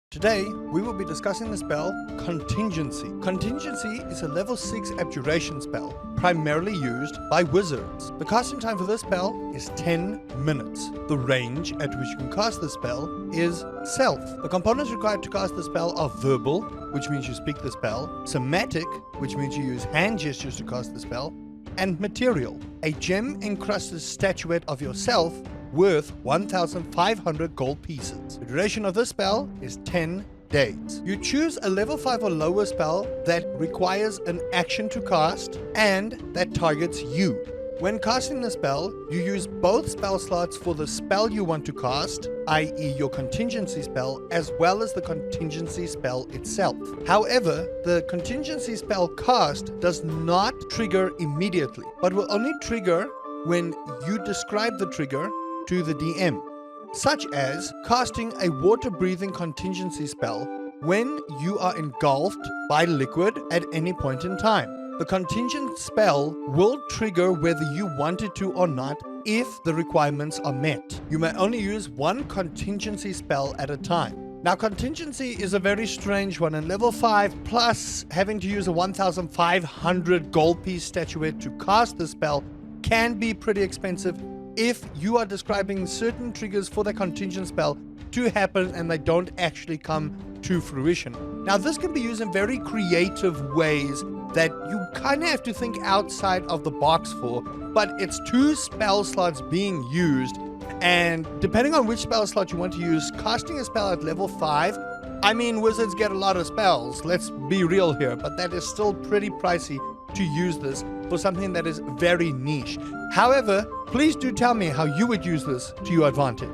Today, we will be discussing the spell Contingency. Contingency is a level 6 abjuration spell, primarily used by wizards. The casting time for this spell is 10 minutes. The range at which you can cast the spell is Self. The components required to cast the spell are verbal, which means you speak the spell, somatic, which means you use hand gestures to cast the spell, and material, a gem-encrusted statuette of yourself worth 1,500 gold pieces. The duration of this spell is 10 days. You choose a level 5 or lower spell that requires an action to cast and that targets you. When casting the spell, you use both spell slots for the spell you want to cast, i.e. your contingency spell, as well as the contingency spell itself. However, the contingency spell cast does not trigger immediately, but will only trigger when you describe the trigger to the DM, such as casting a water-breathing contingency spell when you are engulfed by liquid at any point in time. The contingent spell will trigger whether you want it to or not if the requirements are met. You may only use one contingency spell at a time. Now, contingency is a very strange one, and level 5 plus having to use a 1,500 gold piece statuette to cast the spell can be pretty expensive if you are describing certain triggers for the contingent spell to happen and they don't actually come to fruition. Now, this can be used in very creative ways that you kind of have to think outside of the box for, but it's 2 spell slots being used, and depending on which spell slot you want to use, casting a spell at level 5, I mean, wizards get a lot of spells, let's be real here, but that is still pretty pricey to use this for something that is very niche. However, please do tell me how you would use this to your advantage.